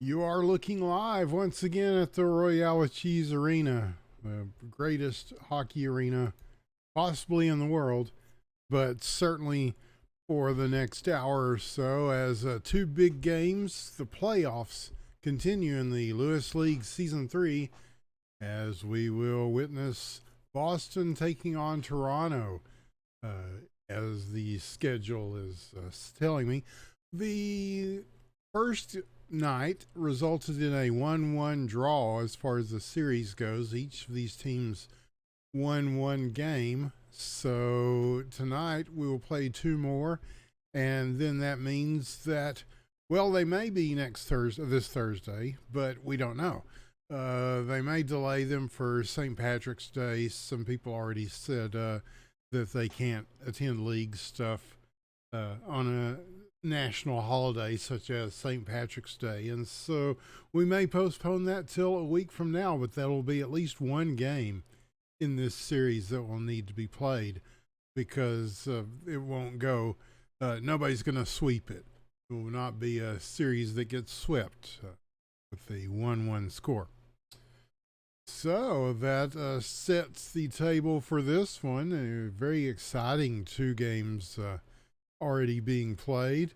You are looking live once again at the Royale Cheese Arena, the greatest hockey arena possibly in the world, but certainly for the next hour or so, as two big games, the playoffs, continue in the Lewis League Season 3, as we will witness Boston taking on Toronto, as the schedule is telling me. The first night resulted in a 1-1 draw as far as the series goes. Each of these teams won one game. So tonight we will play two more, and then that means that, well, they may be this Thursday, but we don't know. They may delay them for St. Patrick's Day. Some people already said that they can't attend league stuff on a national holiday such as St. Patrick's Day. And so we may postpone that till a week from now, but that'll be at least one game in this series that will need to be played because it won't go. Nobody's going to sweep it. It will not be a series that gets swept with a 1-1 score. So that sets the table for this one. A very exciting two games already being played,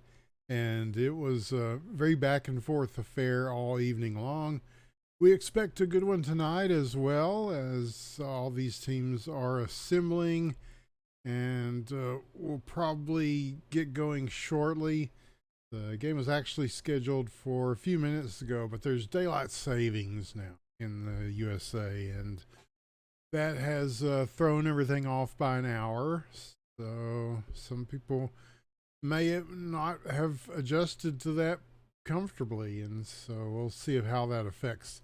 and it was a very back and forth affair all evening long. We expect a good one tonight as well, as all these teams are assembling, and we'll probably get going shortly. The game was actually scheduled for a few minutes ago, but there's daylight savings now in the USA, and that has thrown everything off by an hour. So some people may not have adjusted to that comfortably, and so we'll see how that affects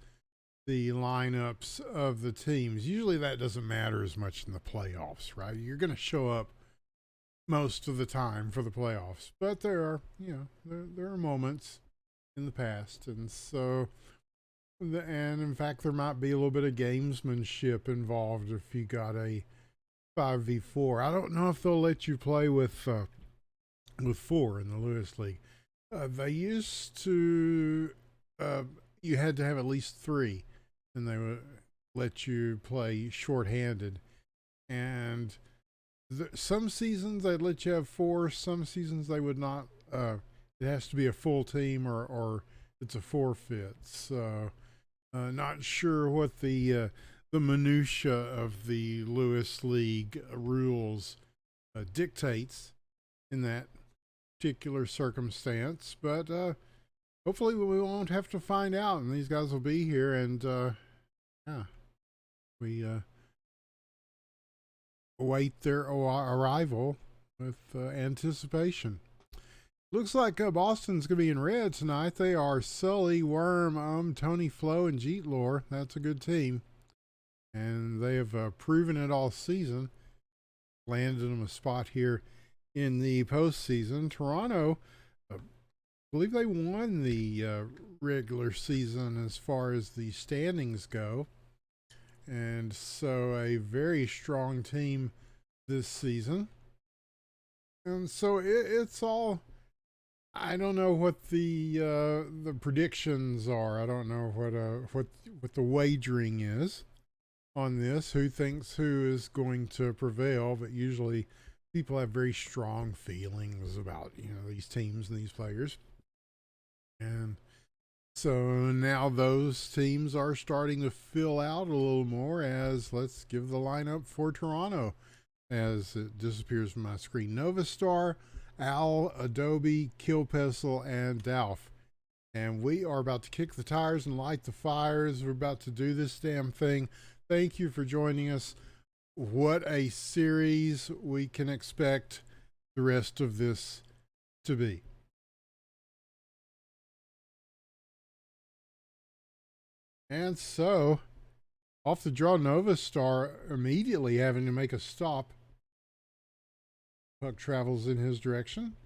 the lineups of the teams. Usually that doesn't matter as much in the playoffs, right? You're going to show up most of the time for the playoffs, but there are, there are moments in the past, and so, and in fact, there might be a little bit of gamesmanship involved if you got a 5v4. I don't know if they'll let you play with four in the Lewis League. They used to, you had to have at least three, and they would let you play shorthanded. And some seasons they'd let you have four. Some seasons they would not. It has to be a full team, or it's a forfeit. So, not sure what the minutia of the Lewis League rules dictates in that particular circumstance, but hopefully we won't have to find out, and these guys will be here, and yeah, we await their arrival with anticipation. Looks like Boston's going to be in red tonight. They are Sully, Worm, Tony Flo, and Jeet Lore. That's a good team, and they have proven it all season. Landed them a spot here in the postseason. Toronto, I believe they won the regular season as far as the standings go. And so a very strong team this season. And so it's all, I don't know what the predictions are. I don't know what the wagering is on this. Who thinks who is going to prevail? But usually people have very strong feelings about these teams and these players, and so now those teams are starting to fill out a little more. As let's give the lineup for Toronto as it disappears from my screen. Novastar, Al, Adobe, Killpessel, and Dalf. And we are about to kick the tires and light the fires. We're about to do this damn thing. Thank you for joining us. What a series we can expect the rest of this to be. And so, off the draw, Novastar immediately having to make a stop. Puck travels in his direction.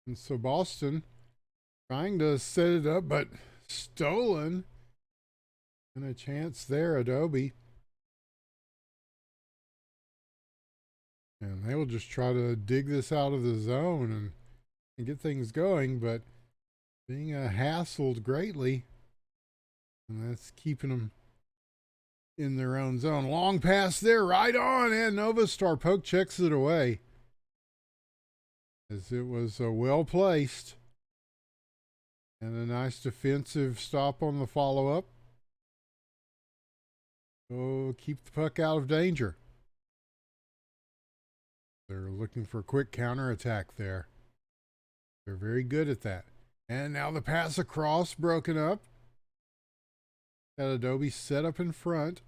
And so Boston trying to set it up, but stolen. And a chance there, Adobe. And they will just try to dig this out of the zone and get things going, but being hassled greatly, and that's keeping them in their own zone. Long pass there, right on, and Novastar poke checks it away as it was well placed. And a nice defensive stop on the follow-up. Oh, keep the puck out of danger. They're looking for a quick counterattack there. They're very good at that. And now the pass across, broken up. Got Adobe set up in front.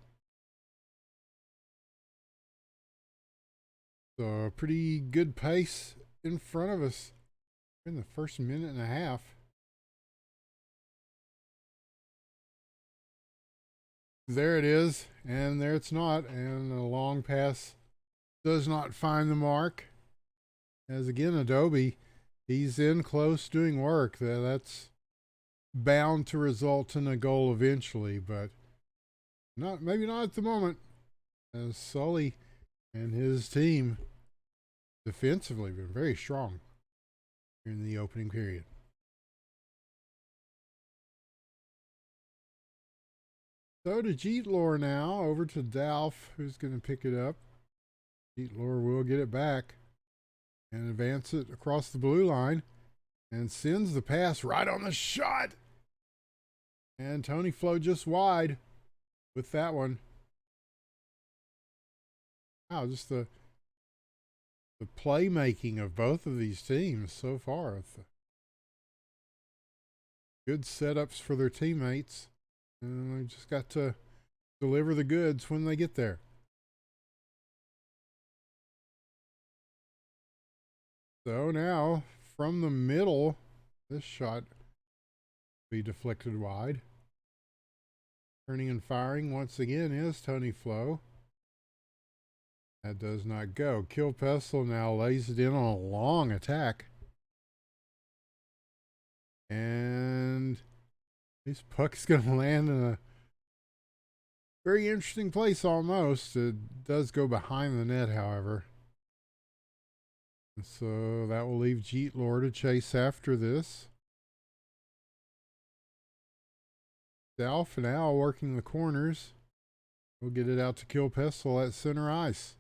So a pretty good pace in front of us in the first minute and a half. There it is, and there it's not, and the long pass does not find the mark. As again, Adobe, he's in close doing work. That's bound to result in a goal eventually, but maybe not at the moment. As Sully and his team defensively been very strong in the opening period. So to Jeetlor now, over to Dalf, who's going to pick it up. Jeetlor will get it back and advance it across the blue line and sends the pass right on the shot. And Tony Flo just wide with that one. Wow, just the playmaking of both of these teams so far. Good setups for their teammates. And they just got to deliver the goods when they get there. So now, from the middle, this shot will be deflected wide. Turning and firing once again is Tony Flo. That does not go. Kilpessel now lays it in on a long attack. And this puck's going to land in a very interesting place almost. It does go behind the net, however. So that will leave Jeetlor to chase after this. Dalf now working the corners. We'll get it out to Kilpessel at center ice.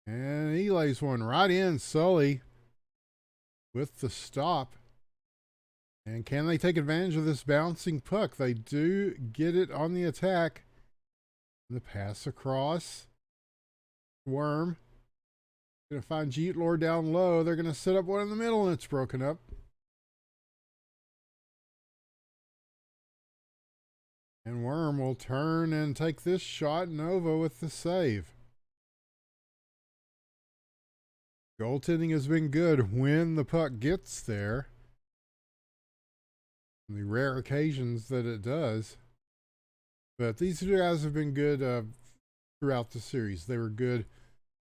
And he lays one right in. Sully with the stop. And can they take advantage of this bouncing puck? They do get it on the attack. The pass across. Worm. Going to find Jeetlor down low. They're going to set up one in the middle, and it's broken up. And Worm will turn and take this shot. Nova with the save. Goaltending has been good when the puck gets there. On the rare occasions that it does. But these two guys have been good throughout the series. They were good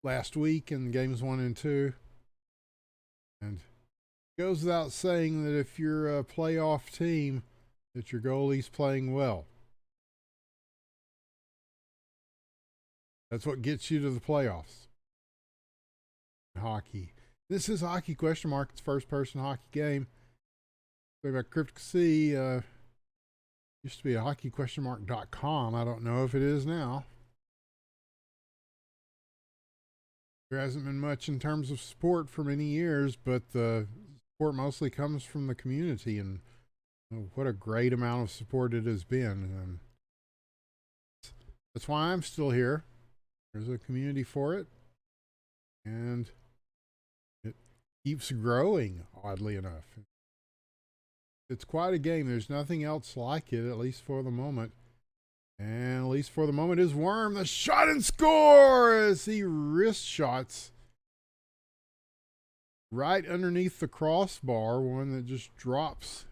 last week in games 1 and 2. And it goes without saying that if you're a playoff team, that your goalie's playing well. That's what gets you to the playoffs. Hockey. This is Hockey Question Mark. It's first person hockey game. Talking about Cryptic Sea. Used to be a hockeyquestionmark.com. I don't know if it is now. There hasn't been much in terms of support for many years, but the support mostly comes from the community, and what a great amount of support it has been. That's why I'm still here. There's a community for it, and it keeps growing, oddly enough. It's quite a game. There's nothing else like it, at least for the moment. And at least for the moment is Worm. The shot and score as he wrist shots right underneath the crossbar. One that just drops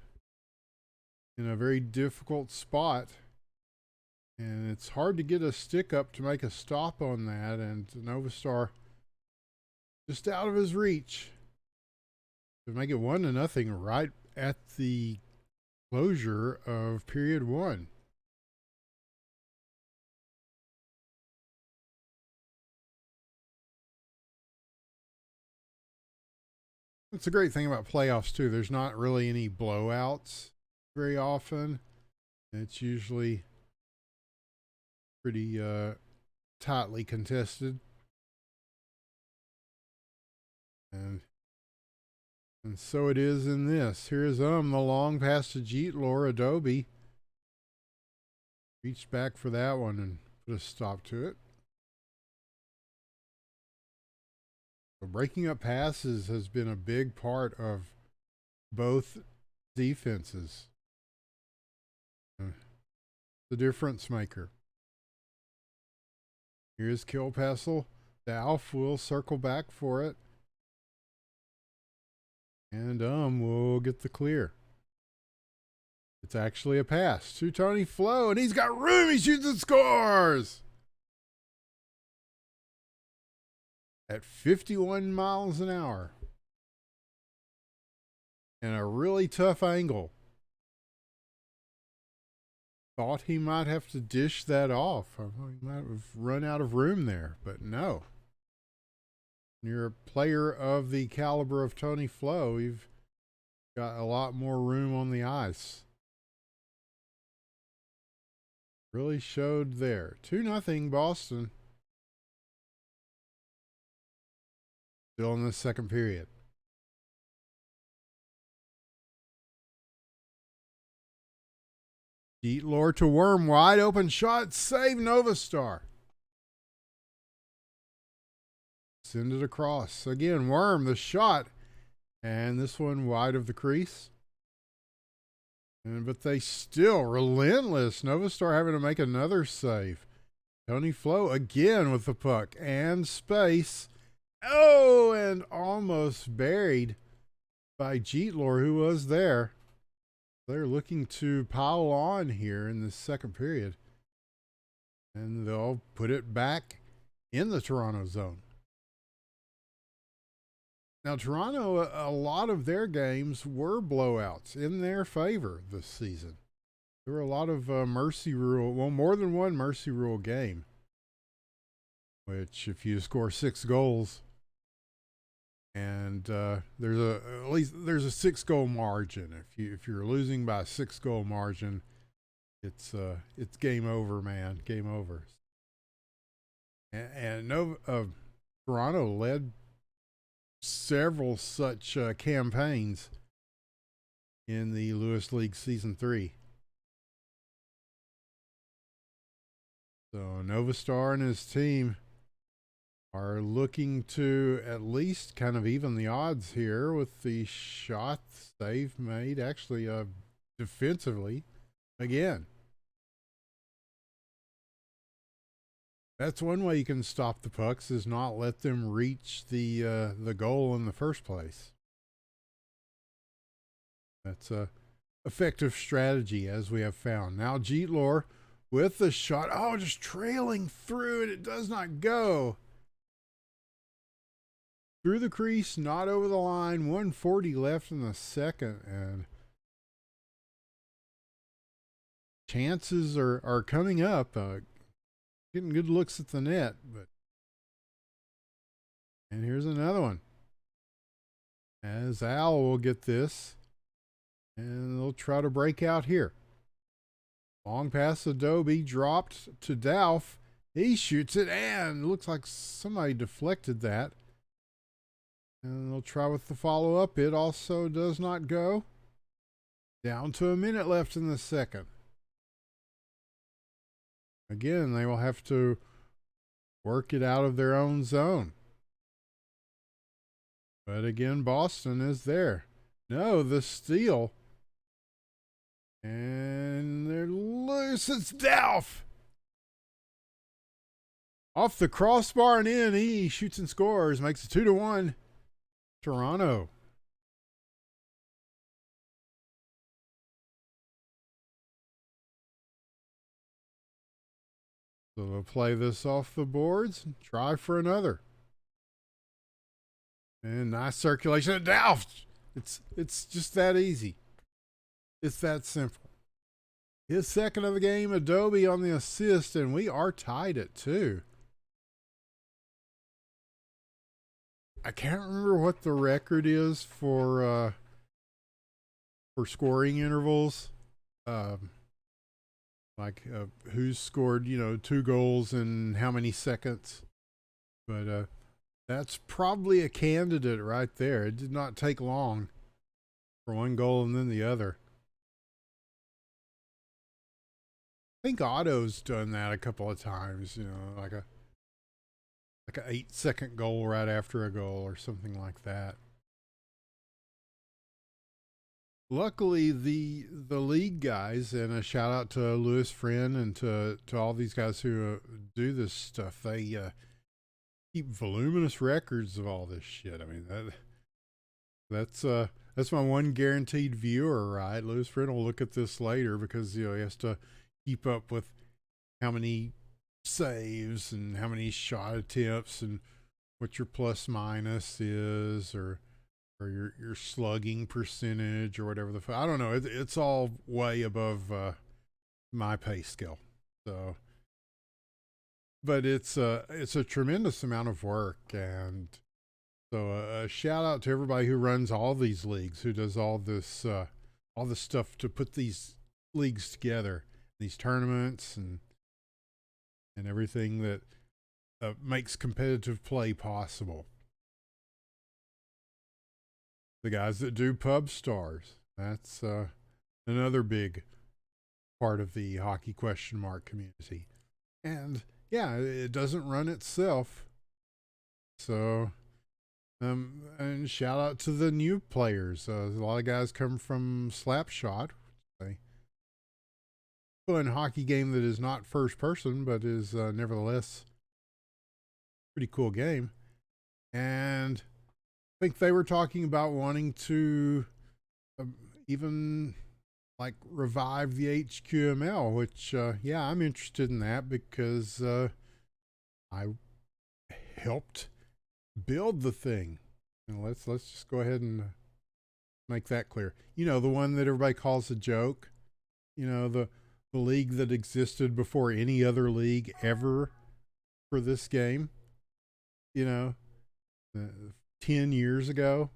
in a very difficult spot. And it's hard to get a stick up to make a stop on that. And Novastar just out of his reach to make it 1-0 right at the closure of period 1. That's a great thing about playoffs too. There's not really any blowouts very often. It's usually pretty tightly contested. And so it is in this. Here's the long pass to Jeetlor. Adobe reached back for that one and put a stop to it. So breaking up passes has been a big part of both defenses. The difference maker. Here's Kilpassel. Dalf will circle back for it. And we'll get the clear. It's actually a pass to Tony Flo, and he's got room. He shoots and scores at 51 miles an hour. And a really tough angle. Thought he might have to dish that off. He might have run out of room there, but no. When you're a player of the caliber of Tony Flo, you've got a lot more room on the ice. Really showed there. 2-0 Boston. Still in the second period. Jeetlor to Worm, wide open shot, save Novastar. Send it across. Again, Worm, the shot. And this one wide of the crease. But they still relentless. Novastar having to make another save. Tony Flo again with the puck and space. Oh, and almost buried by Jeetlor, who was there. They're looking to pile on here in the second period. And they'll put it back in the Toronto zone. Now, Toronto, a lot of their games were blowouts in their favor this season. There were a lot of mercy rule, well, more than one mercy rule game. Which, if you score 6 goals, and there's at least a 6-goal margin. If you're losing by a 6-goal margin, it's game over, man. Game over. And Toronto led several such campaigns in the Lewis League Season 3. So Novastar and his team are looking to at least kind of even the odds here with the shot they've made, actually defensively again. That's one way you can stop the pucks, is not let them reach the goal in the first place. That's a effective strategy, as we have found. Now Jeetlor with the shot. Oh, just trailing through it. It does not go. Through the crease, not over the line. 1:40 left in the second, and chances are coming up. Getting good looks at the net, and here's another one. As Al will get this, and they'll try to break out here. Long pass, Adobe dropped to Dalf. He shoots it, and looks like somebody deflected that. And they'll try with the follow-up. It also does not go. Down to a minute left in the second. Again, they will have to work it out of their own zone. But again, Boston is there. No, the steal. And they're loose. It's Dalf. Off the crossbar and in. He shoots and scores. Makes it 2-1. Toronto. So they'll play this off the boards and try for another. And nice circulation at Dalf. It's just that easy. It's that simple. His second of the game, Adobe on the assist, and we are tied at 2. I can't remember what the record is for scoring intervals. Um, who's scored, 2 goals in how many seconds. But that's probably a candidate right there. It did not take long for one goal and then the other. I think Otto's done that a couple of times, like a 8-second goal right after a goal or something like that. Luckily, the league guys, and a shout out to Lewis Friend and to all these guys who do this stuff. They keep voluminous records of all this shit. I mean that's my one guaranteed viewer, right? Lewis Friend will look at this later because he has to keep up with how many saves and how many shot attempts and what your plus minus is, or your slugging percentage or whatever I don't know. It's all way above my pay scale. So, but it's a tremendous amount of work, and so a shout out to everybody who runs all these leagues, who does all this stuff to put these leagues together, these tournaments, and everything that makes competitive play possible. The guys that do pub stars, that's another big part of the hockey question mark community. And yeah, it doesn't run itself. So, and shout out to the new players. A lot of guys come from Slapshot, a fun hockey game that is not first person, but is nevertheless pretty cool game. And I think they were talking about wanting to even like revive the HQML, which yeah, I'm interested in that because I helped build the thing. And let's just go ahead and make that clear. The one that everybody calls a joke. The league that existed before any other league ever for this game. 10 years ago,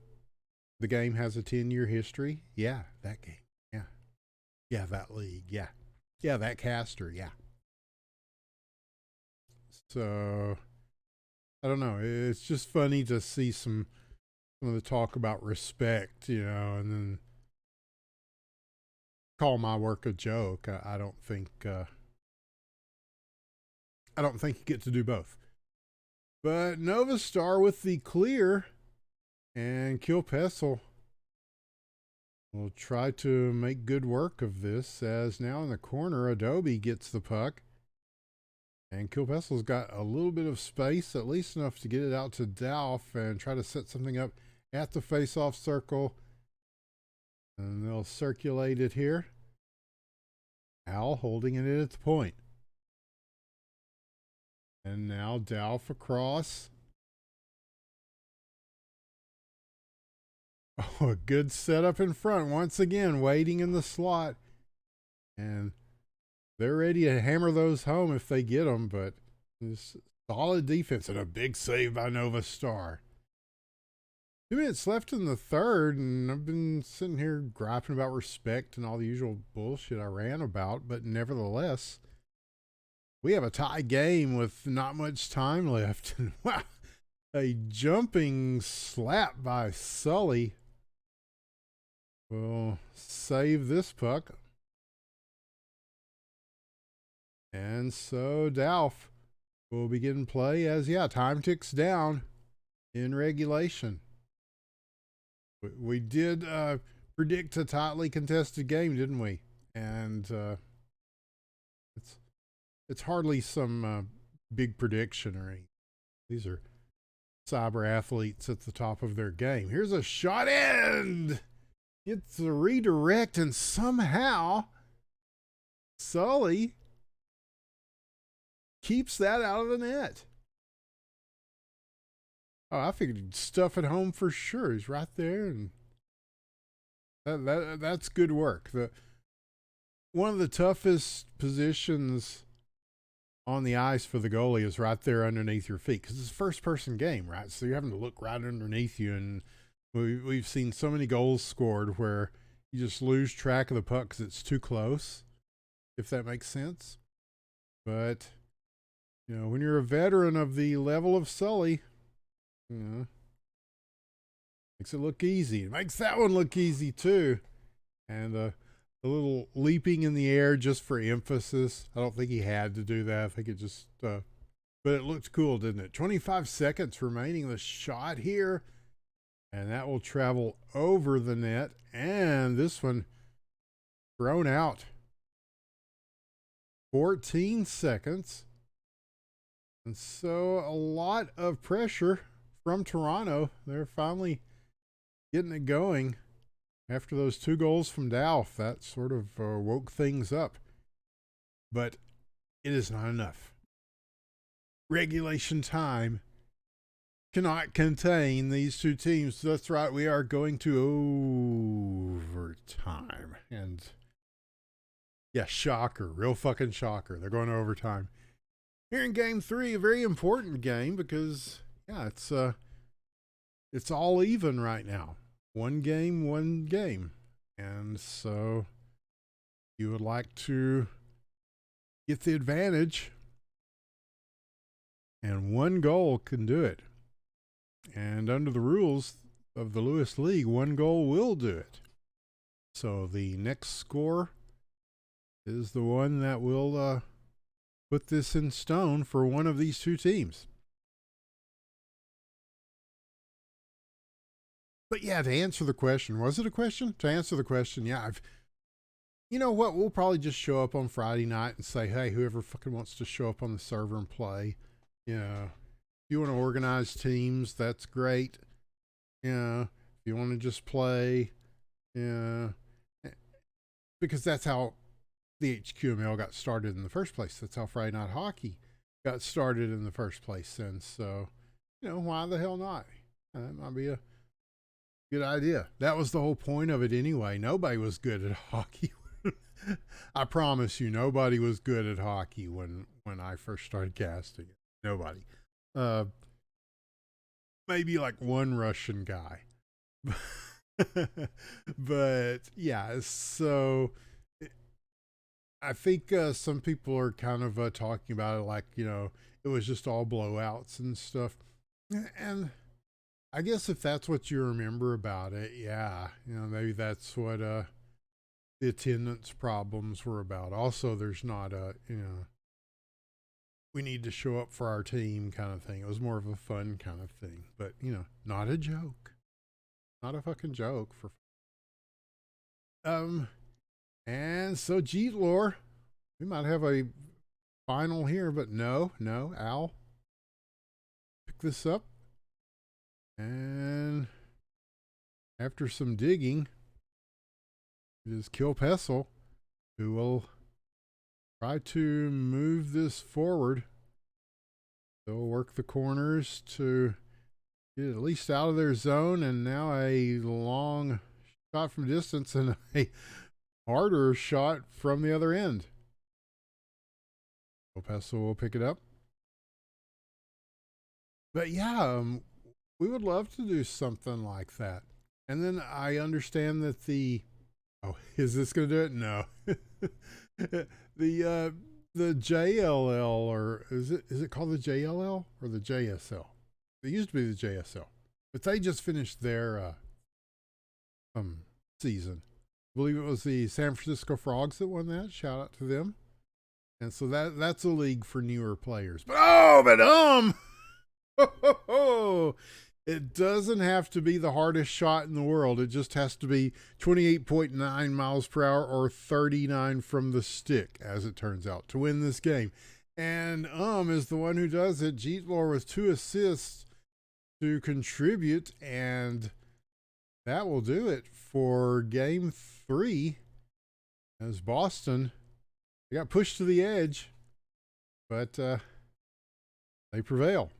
the game has a 10-year history. Yeah, that game. Yeah. Yeah, that league. Yeah. Yeah, that caster. Yeah. So, I don't know. It's just funny to see some of the talk about respect, and then call my work a joke. I don't think you get to do both. But Nova Star with the clear, and Kill Pestle will try to make good work of this, as now in the corner, Adobe gets the puck. And Kill Pestle's got a little bit of space, at least enough to get it out to Dalf and try to set something up at the face-off circle. And they'll circulate it here. Al holding it at the point. And now Dalf across. Oh, a good setup in front. Once again, waiting in the slot. And they're ready to hammer those home if they get them, but this solid defense and a big save by Nova Star. 2 minutes left in the third, and I've been sitting here griping about respect and all the usual bullshit I ran about, but nevertheless, we have a tie game with not much time left. And wow, a jumping slap by Sully will save this puck. And so Dalf will begin play as, time ticks down in regulation. We did predict a tightly contested game, didn't we? And it's hardly some big prediction or anything. These are cyber athletes at the top of their game. Here's a shot and it's a redirect, and somehow Sully keeps that out of the net. Oh, I figured he'd stuff it home for sure. He's right there, and that's good work. One of the toughest positions on the ice for the goalie is right there underneath your feet, because it's a first-person game, right? So you're having to look right underneath you, and we've seen so many goals scored where you just lose track of the puck because it's too close, if that makes sense. But, when you're a veteran of the level of Sully, makes it look easy. It makes that one look easy, too. And a little leaping in the air just for emphasis. I don't think he had to do that. I think it just, but it looked cool, didn't it? 25 seconds remaining. The shot here. And that will travel over the net. And this one thrown out. 14 seconds. And so a lot of pressure from Toronto. They're finally getting it going. After those 2 goals from Dalf, that sort of woke things up. But it is not enough. Regulation time cannot contain these 2 teams. That's right, we are going to overtime. And yeah, shocker. Real fucking shocker. They're going to overtime. Here in game 3, a very important game because, yeah, it's all even right now. 1 game, 1 game. And so you would like to get the advantage. And 1 goal can do it. And under the rules of the Lewis League, 1 goal will do it. So the next score is the one that will put this in stone for one of these 2 teams. But yeah, to answer the question, was it a question? To answer the question, yeah, you know what? We'll probably just show up on Friday night and say, hey, whoever fucking wants to show up on the server and play, if you want to organize teams, that's great. If you want to just play, because that's how the HQML got started in the first place. That's how Friday Night Hockey got started in the first place. And so, why the hell not? That might be a good idea. That was the whole point of it anyway. Nobody was good at hockey. I promise you, nobody was good at hockey when I first started casting it. Nobody. Maybe like 1 Russian guy. But yeah, so I think some people are kind of talking about it like, it was just all blowouts and stuff. And I guess if that's what you remember about it, yeah, maybe that's what the attendance problems were about. Also, there's not a, we need to show up for our team kind of thing. It was more of a fun kind of thing, but not a joke, not a fucking joke for. And so Jeetlore, we might have a final here, but no, Al, pick this up. And after some digging, it is Kill Pessel who will try to move this forward. They'll work the corners to get it at least out of their zone, and now a long shot from distance and a harder shot from the other end. Kill Pessel will pick it up. But yeah, we would love to do something like that. And then I understand that is this going to do it? No. the JLL, or is it called the JLL or the JSL? It used to be the JSL, but they just finished their season. I believe it was the San Francisco Frogs that won that. Shout out to them. And so that's a league for newer players. But it doesn't have to be the hardest shot in the world. It just has to be 28.9 miles per hour or 39 from the stick, as it turns out, to win this game. And is the one who does it. Jeetlore with 2 assists to contribute, and that will do it for game 3 as Boston, they got pushed to the edge, but they prevail.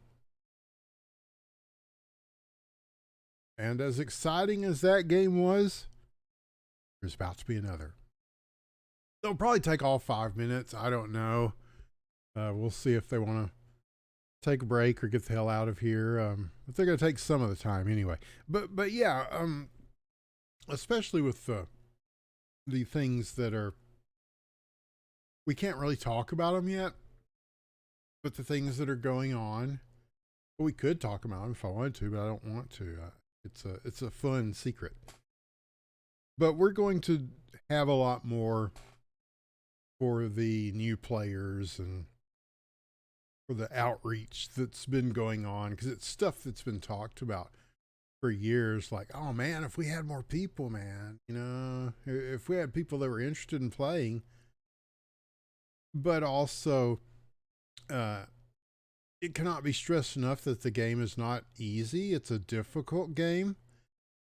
And as exciting as that game was, there's about to be another. They'll probably take all 5 minutes. I don't know. We'll see if they want to take a break or get the hell out of here. But they're going to take some of the time anyway. But yeah, especially with the things that are, we can't really talk about them yet, but the things that are going on, well, we could talk about them if I wanted to, but I don't want to. It's a fun secret. But we're going to have a lot more for the new players and for the outreach that's been going on, because it's stuff that's been talked about for years. Like, oh man, if we had more people, man, if we had people that were interested in playing, but also, it cannot be stressed enough that the game is not easy. It's a difficult game.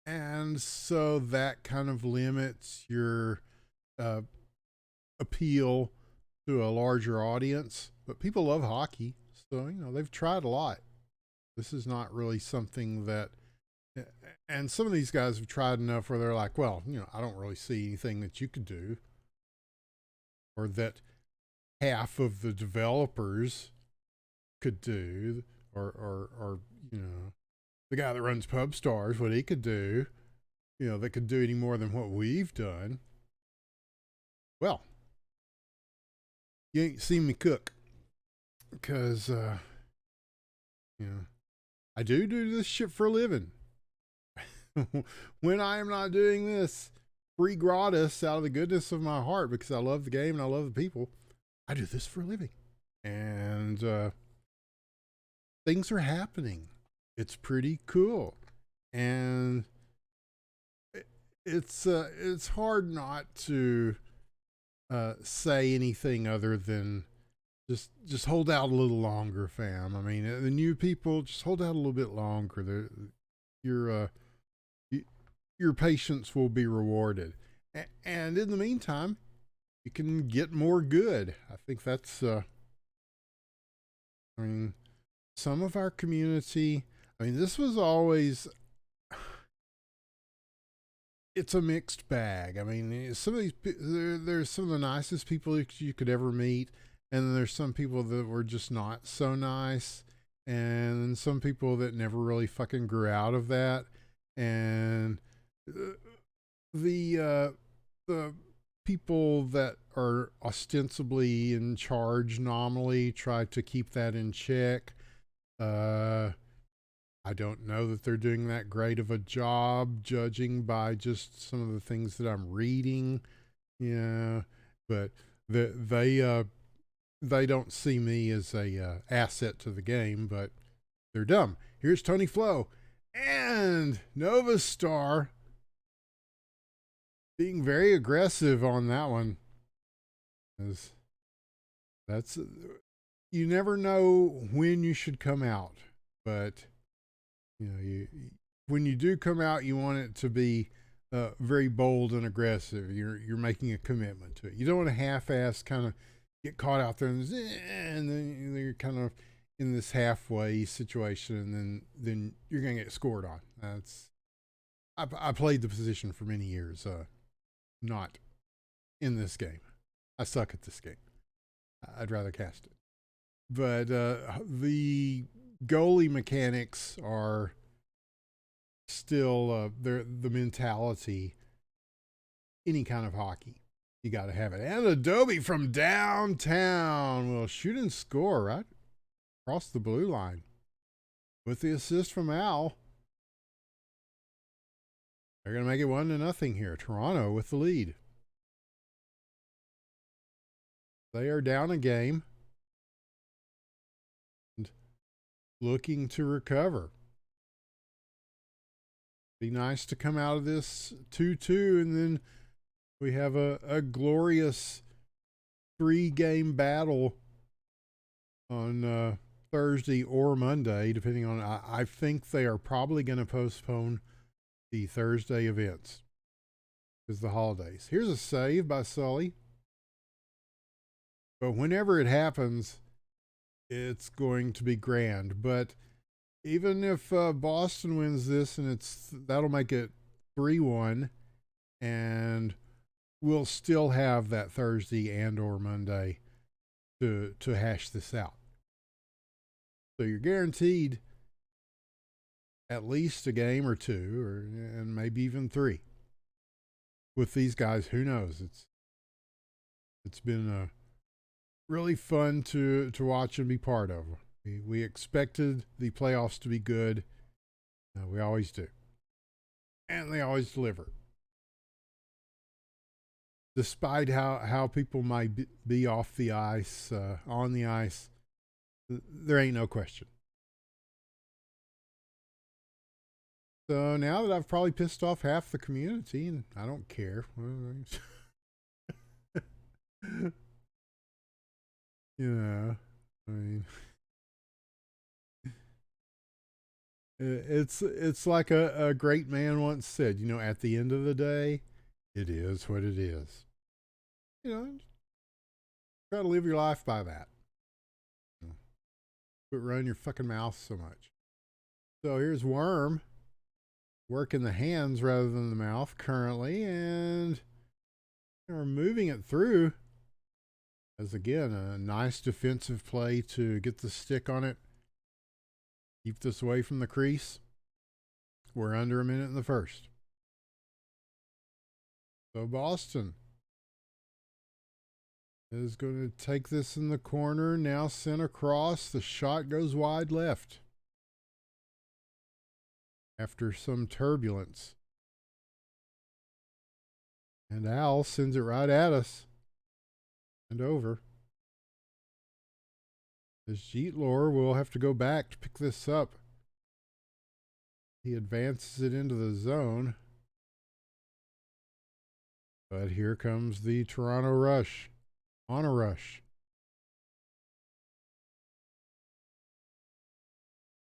And so that kind of limits your uh, appeal to a larger audience. But people love hockey. So, they've tried a lot. This is not really something that, and some of these guys have tried enough where they're like, well, I don't really see anything that you could do, or that half of the developers could do, or the guy that runs Pub Stars, what he could do, that could do any more than what we've done. Well, you ain't seen me cook, because I do this shit for a living. When I am not doing this free gratis out of the goodness of my heart, because I love the game and I love the people, I do this for a living. And things are happening. It's pretty cool. And it's hard not to say anything other than just hold out a little longer, fam. I mean, the new people, just hold out a little bit longer. Your patience will be rewarded. And in the meantime, you can get more good. I think that's, some of our community, this was always, it's a mixed bag. Some of these, there's some of the nicest people you could ever meet. And then there's some people that were just not so nice. And then some people that never really fucking grew out of that. And the people that are ostensibly in charge nominally try to keep that in check. I don't know that they're doing that great of a job, judging by just some of the things that I'm reading. Yeah, but they don't see me as a asset to the game, but they're dumb. Here's Tony Flo and Nova Star being very aggressive on that one. That's, you never know when you should come out, but when you do come out, you want it to be very bold and aggressive. You're making a commitment to it. You don't want to half-ass kind of get caught out there and then you're kind of in this halfway situation, and then you're gonna get scored on. I played the position for many years, not in this game. I suck at this game. I'd rather cast it. But the goalie mechanics are still the mentality. Any kind of hockey, you got to have it. And Adobe from downtown will shoot and score right across the blue line with the assist from Al. They're going to make it 1-0 here. Toronto with the lead. They are down a game and looking to recover. Be nice to come out of this 2-2, and then we have a glorious 3-game battle on Thursday or Monday, depending on. I think they are probably going to postpone the Thursday events because the holidays. Here's a save by Sully. But whenever it happens, it's going to be grand. But even if Boston wins this, and that'll make it 3-1, and we'll still have that Thursday and or Monday to hash this out. So you're guaranteed at least a game or two, and maybe even three. With these guys, who knows? It's been really fun to watch and be part of. We expected the playoffs to be good. We always do, and they always deliver. Despite how people might be off the ice, on the ice, there ain't no question. So now that I've probably pissed off half the community, and I don't care. I mean, it's like a great man once said. At the end of the day, it is what it is. Try to live your life by that. Quit running your fucking mouth so much. So here's Worm working the hands rather than the mouth currently, and we're moving it through. As again, a nice defensive play to get the stick on it. Keep this away from the crease. We're under a minute in the first. So Boston is going to take this in the corner. Now sent across. The shot goes wide left. After some turbulence. And Al sends it right at us. And over. As Jeetlor will have to go back to pick this up. He advances it into the zone. But here comes the Toronto Rush. On a rush.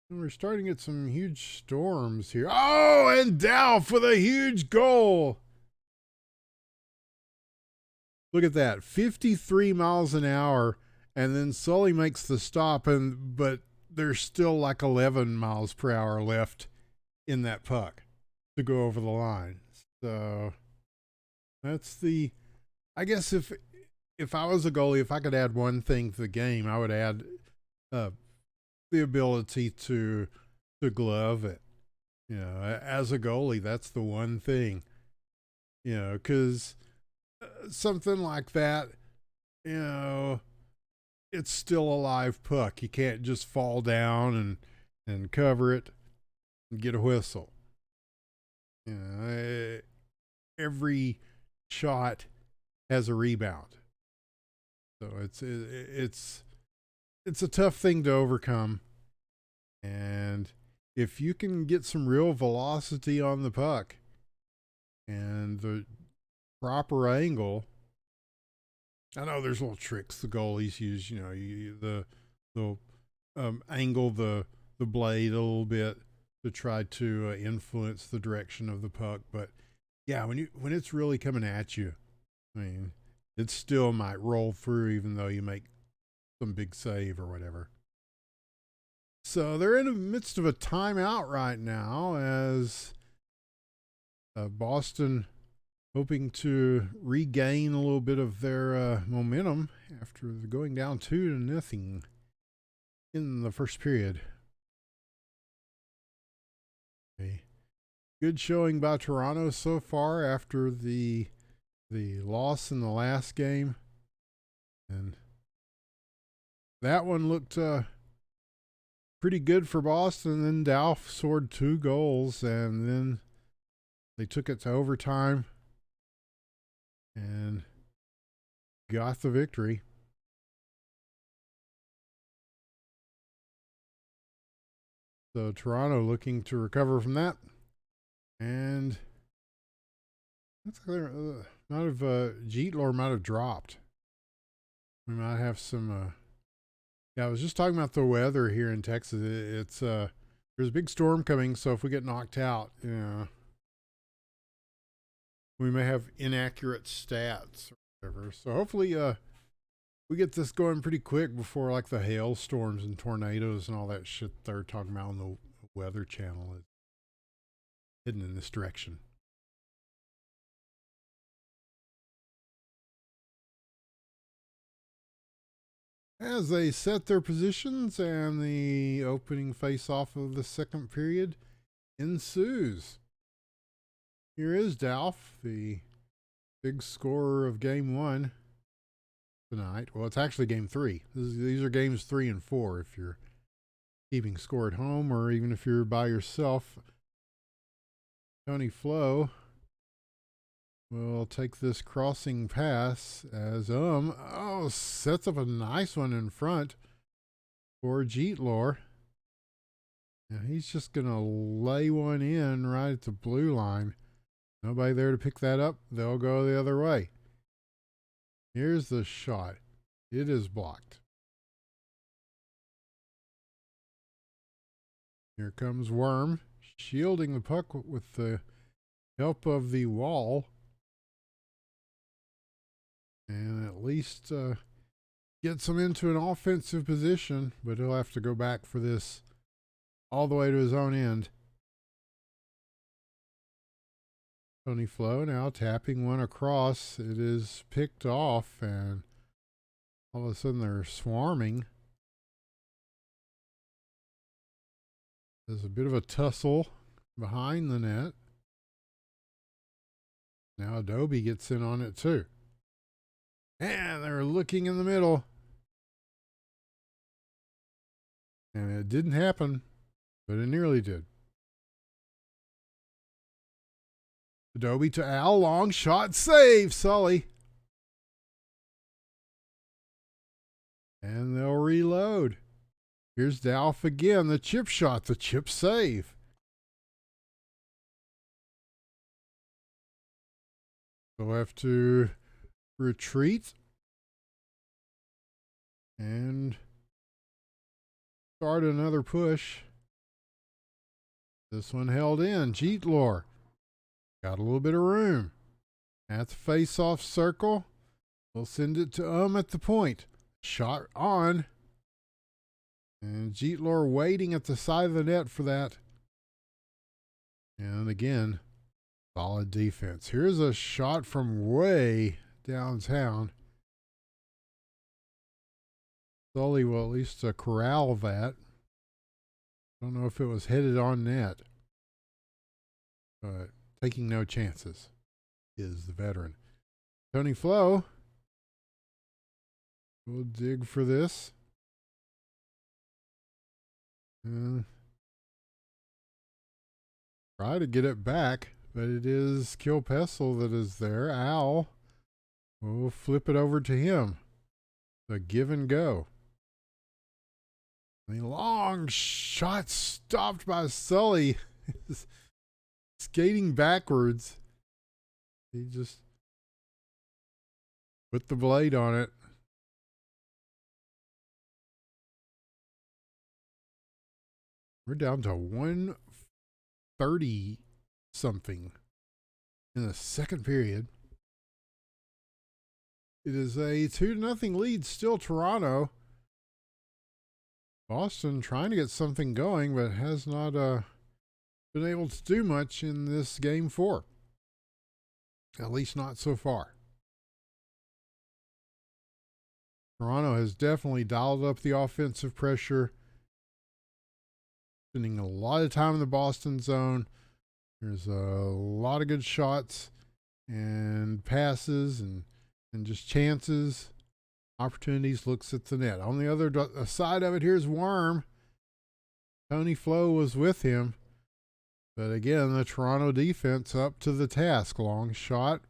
And we're starting to get some huge storms here. Oh, and Dalf with a huge goal. Look at that. 53 miles an hour. And then Sully makes the stop, but there's still like 11 miles per hour left in that puck to go over the line. So that's I guess if I was a goalie, if I could add one thing to the game, I would add the ability to glove it. As a goalie, that's the one thing. Because something like that, it's still a live puck. You can't just fall down and cover it and get a whistle. Every shot has a rebound. So it's a tough thing to overcome. And if you can get some real velocity on the puck and the proper angle, I know there's little tricks the goalies use. They'll angle the blade a little bit to try to influence the direction of the puck. But yeah, when it's really coming at you, I mean, it still might roll through even though you make some big save or whatever. So they're in the midst of a timeout right now as Boston hoping to regain a little bit of their momentum after going down 2-0 in the first period. A good showing by Toronto so far after the loss in the last game. And that one looked pretty good for Boston. Then Dalf scored 2 goals, and then they took it to overtime and got the victory. So Toronto looking to recover from that. And that's clear. Jeetlor might have dropped. We might have some. I was just talking about the weather here in Texas. It's there's a big storm coming, so if we get knocked out, we may have inaccurate stats or whatever. So hopefully, we get this going pretty quick before like the hailstorms and tornadoes and all that shit they're talking about on the Weather Channel is heading in this direction. as they set their positions, and the opening face-off of the second period ensues. Here is Dalf, the big scorer of game one tonight. Well, it's actually game three. These are games 3 and 4 if you're keeping score at home, or even if you're by yourself. Tony Flo will take this crossing pass as sets up a nice one in front for Jeetlor. Now he's just gonna lay one in right at the blue line. Nobody there to pick that up. They'll go the other way. Here's the shot. It is blocked. Here comes Worm, shielding the puck with the help of the wall. And at least gets him into an offensive position, but he'll have to go back for this all the way to his own end. Tony Flo now tapping one across. It is picked off, and all of a sudden they're swarming. There's a bit of a tussle behind the net. Now Adobe gets in on it too. And they're looking in the middle. And it didn't happen, but it nearly did. Adobe to Al, long shot, save, Sully. And they'll reload. Here's Dalf again, the chip shot, the chip save. They'll have to retreat and start another push. This one held in. Jeetlor got a little bit of room at the face-off circle. We'll send it to at the point. Shot on. And Jeetlor waiting at the side of the net for that. And again, solid defense. Here's a shot from way downtown. Sully will at least corral that. Don't know if it was headed on net, but taking no chances is the veteran. Tony Flo will dig for this. Try to get it back, but it is Kilpessel that is there. Al will flip it over to him. The give and go. The long shot stopped by Sully. Skating backwards. He just put the blade on it. We're down to 130 something in the second period. It is a 2-0 lead, still Toronto. Boston trying to get something going, but has not been able to do much in this game 4. At least not so far. Toronto has definitely dialed up the offensive pressure, spending a lot of time in the Boston zone. There's a lot of good shots and passes and just chances, opportunities, looks at the net. On the other side of it, here's Worm. Tony Flo was with him. But again, the Toronto defense up to the task. Long shot.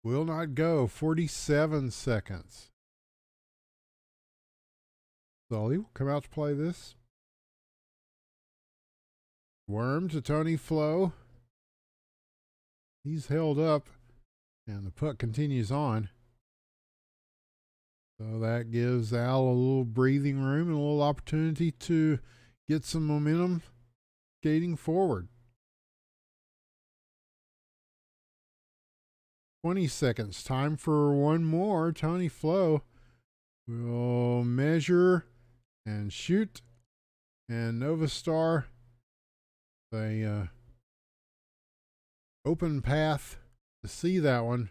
Will not go. 47 seconds. Sully will come out to play this. Worm to Tony Flo. He's held up, and the puck continues on. So that gives Al a little breathing room and a little opportunity to get some momentum skating forward. 20 seconds. Time for one more. Tony Flo will measure and shoot. And Nova Star, the open path to see that one,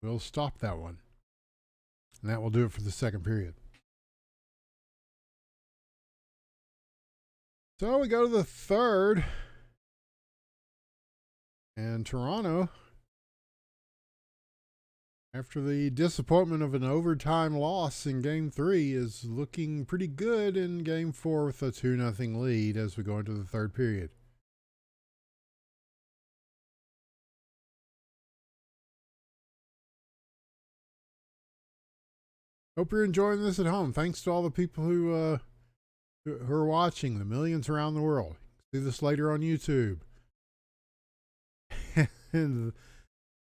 will stop that one. And that will do it for the second period. So we go to the third. And Toronto, after the disappointment of an overtime loss in Game 3, is looking pretty good in Game 4 with a 2-0 lead as we go into the third period. Hope you're enjoying this at home. Thanks to all the people who are watching, the millions around the world. See this later on YouTube. And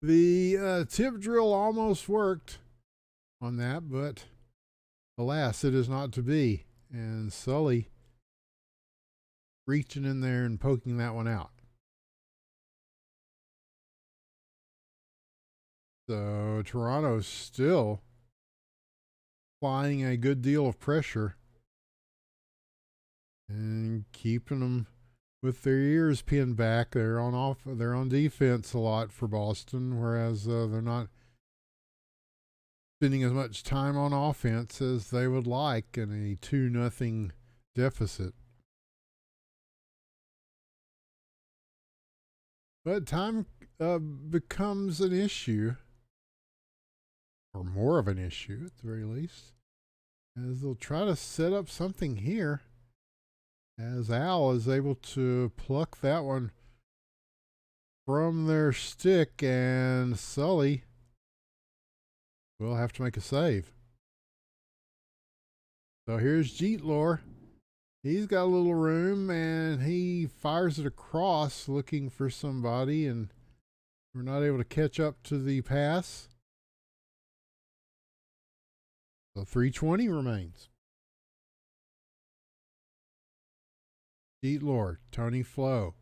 the tip drill almost worked on that, but alas, it is not to be. And Sully reaching in there and poking that one out. So Toronto's still applying a good deal of pressure and keeping them with their ears pinned back. They're on defense a lot for Boston, whereas they're not spending as much time on offense as they would like in a 2-0 deficit. But time becomes an issue, or more of an issue at the very least, as they'll try to set up something here, as Al is able to pluck that one from their stick, and Sully will have to make a save. So here's Jeetlor. He's got a little room, and he fires it across looking for somebody, and we're not able to catch up to the pass. So 3:20 remains. Jeetlor, Tony Flo.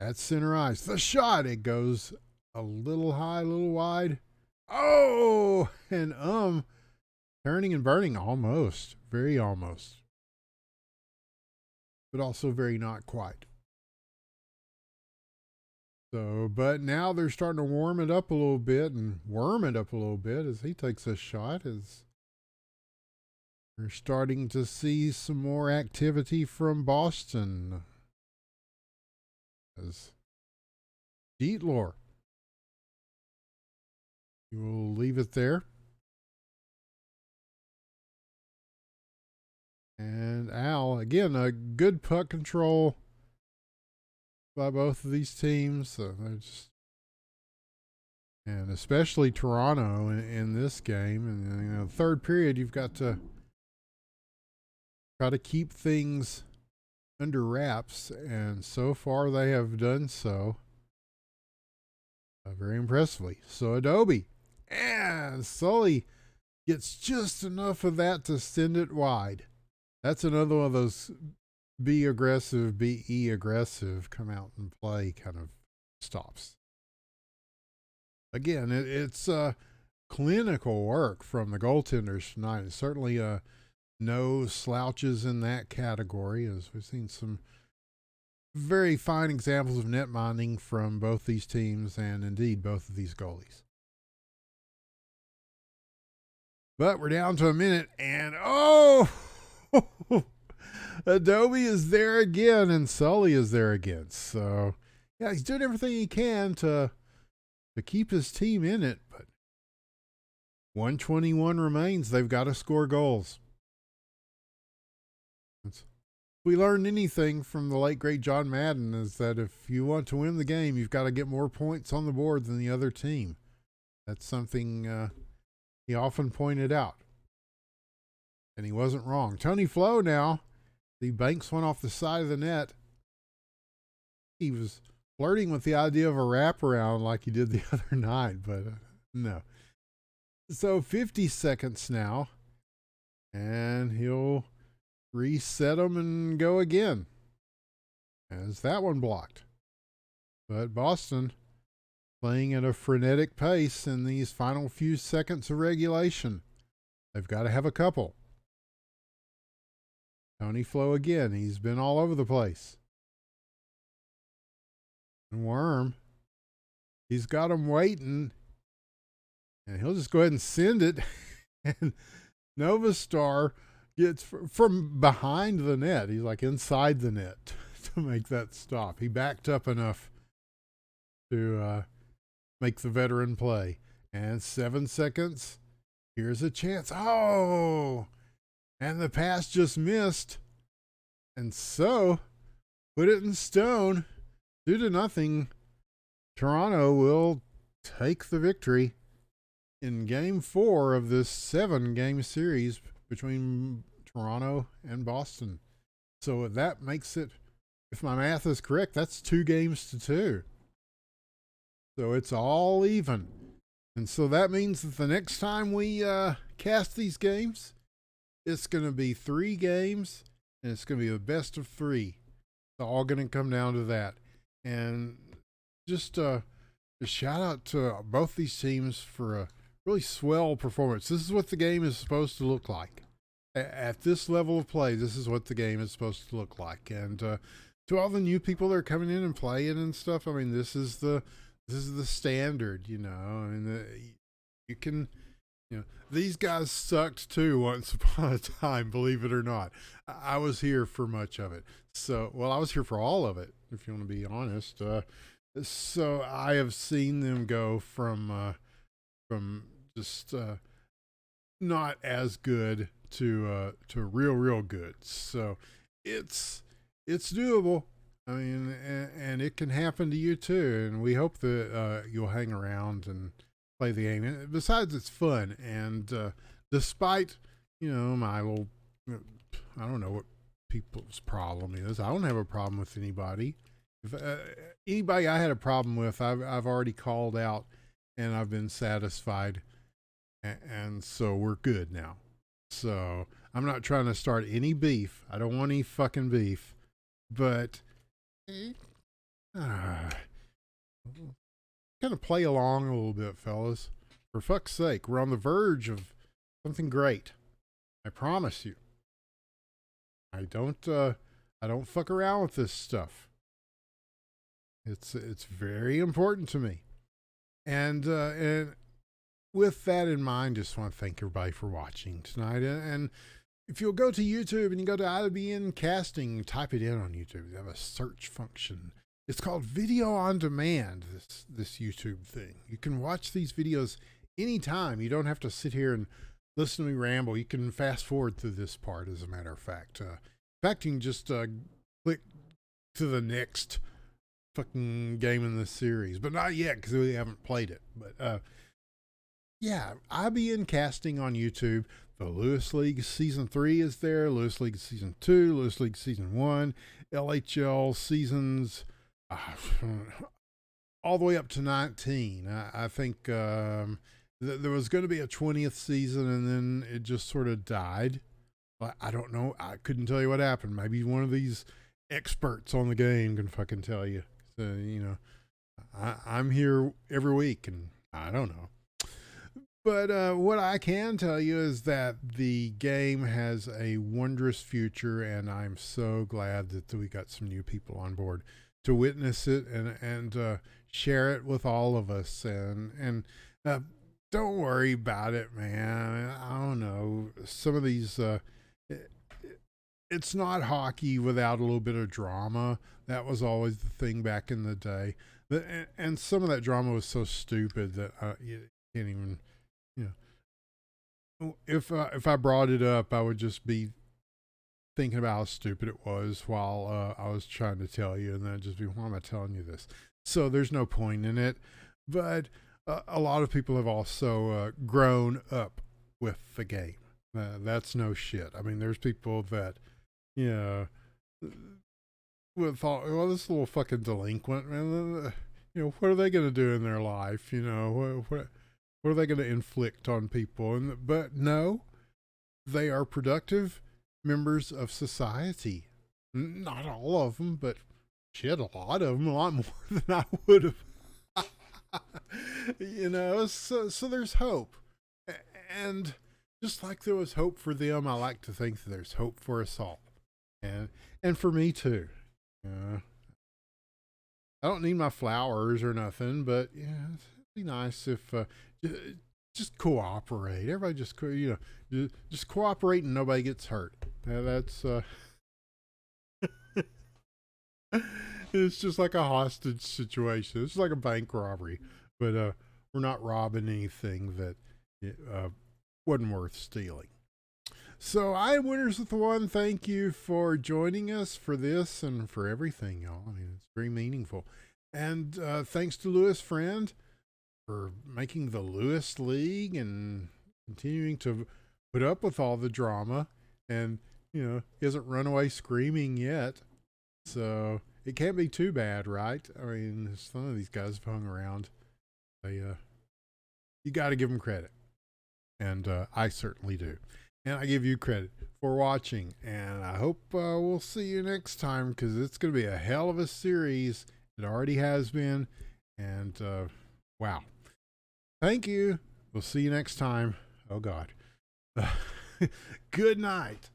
That's center ice. The shot, it goes a little high, a little wide. Oh, and turning and burning almost, very almost, but also very not quite. So, but now they're starting to warm it up a little bit and worm it up a little bit as he takes a shot. As we're starting to see some more activity from Boston. As Jeetlor, you will leave it there. And Al, again, a good puck control by both of these teams. And especially Toronto in this game. And the third period, you've got to try to keep things under wraps. And so far, they have done so very impressively. So Adobe and Sully gets just enough of that to send it wide. That's another one of those be aggressive, be aggressive, come out and play kind of stops. Again, it's clinical work from the goaltenders tonight. It's certainly no slouches in that category, as we've seen some very fine examples of net minding from both these teams and indeed both of these goalies. But we're down to a minute, and Adobe is there again, and Sully is there again. So, yeah, he's doing everything he can to keep his team in it. But 121 remains. They've got to score goals. If we learned anything from the late, great John Madden, is that if you want to win the game, you've got to get more points on the board than the other team. That's something he often pointed out. And he wasn't wrong. Tony Flo now. He banks one off the side of the net. He was flirting with the idea of a wraparound like he did the other night, but no. So 50 seconds now, and he'll reset them and go again. As that one blocked. But Boston playing at a frenetic pace in these final few seconds of regulation. They've got to have a couple. Tony Flo again. He's been all over the place. And Worm, he's got him waiting. and he'll just go ahead and send it, and Nova Star gets from behind the net. He's like inside the net to make that stop. He backed up enough to make the veteran play. And 7 seconds. Here's a chance. Oh, and the pass just missed. And so, put it in stone. 2-0. Toronto will take the victory in game 4 of this 7-game series between Toronto and Boston. So that makes it, if my math is correct, that's 2-2. So it's all even. And so that means that the next time we cast these games, it's going to be 3 games, and it's going to be the best of 3. It's all going to come down to that. And just a shout out to both these teams for a really swell performance. This is what the game is supposed to look like. At this level of play, this is what the game is supposed to look like. And to all the new people that are coming in and playing and stuff, I mean, this is the standard, you know. I mean, you can, you know, these guys sucked too once upon a time, believe it or not. I was here for much of it. So, well, I was here for all of it, if you want to be honest. So I have seen them go from just not as good to real good. So it's doable. I mean, and it can happen to you too. And we hope that you'll hang around and play the game. And besides, it's fun. And despite, you know, my little, I don't know what people's problem is. I don't have a problem with anybody. If anybody I had a problem with, I've already called out, and I've been satisfied, and so we're good now. So I'm not trying to start any beef. I don't want any fucking beef, but kind of play along a little bit, fellas. For fuck's sake, we're on the verge of something great. I promise you. I don't fuck around with this stuff. It's very important to me. And with that in mind, just want to thank everybody for watching tonight. And if you'll go to YouTube and you go to IWN Casting, type it in on YouTube. They have a search function. It's called Video on Demand, this YouTube thing. You can watch these videos anytime. You don't have to sit here and listen to me ramble. You can fast forward through this part, as a matter of fact. In fact, you can just click to the next fucking game in this series, but not yet because we haven't played it. But yeah, IBN Casting on YouTube. The Lewis League Season 3 is there, Lewis League Season 2, Lewis League Season 1, LHL Seasons all the way up to 19. I think there was going to be a 20th season, and then it just sort of died. I don't know. I couldn't tell you what happened. Maybe one of these experts on the game can fucking tell you. So, you know, I'm here every week, and I don't know. But what I can tell you is that the game has a wondrous future, and I'm so glad that we got some new people on board to witness it and share it with all of us. And don't worry about it, man. I don't know. Some of these, it's not hockey without a little bit of drama. That was always the thing back in the day. And some of that drama was so stupid that you can't even... You know, if I brought it up, I would just be thinking about how stupid it was while I was trying to tell you, and then I'd just be, why am I telling you this? So there's no point in it. But a lot of people have also grown up with the game. That's no shit. I mean, there's people that, you know, would thought, well, this little fucking delinquent, man. You know, what are they going to do in their life? You know, what are they going to inflict on people? But no, they are productive members of society. Not all of them, but shit, a lot of them, a lot more than I would have. You know, so there's hope. And just like there was hope for them, I like to think that there's hope for us all. And for me too. I don't need my flowers or nothing, but yeah, it'd be nice if just cooperate. Everybody just just cooperate and nobody gets hurt. That's it's just like a hostage situation. It's like a bank robbery, but we're not robbing anything that uh, wasn't worth stealing. So I am Winners with the One. Thank you for joining us for this and for everything, y'all. I mean, it's very meaningful. And thanks to Lewis Friend for making the Lewis League and continuing to put up with all the drama. And, he hasn't run away screaming yet. So it can't be too bad, right? I mean, some of these guys have hung around. You got to give them credit. And I certainly do. And I give you credit for watching. And I hope we'll see you next time, because it's going to be a hell of a series. It already has been. And wow. Thank you. We'll see you next time. Oh, God. Good night.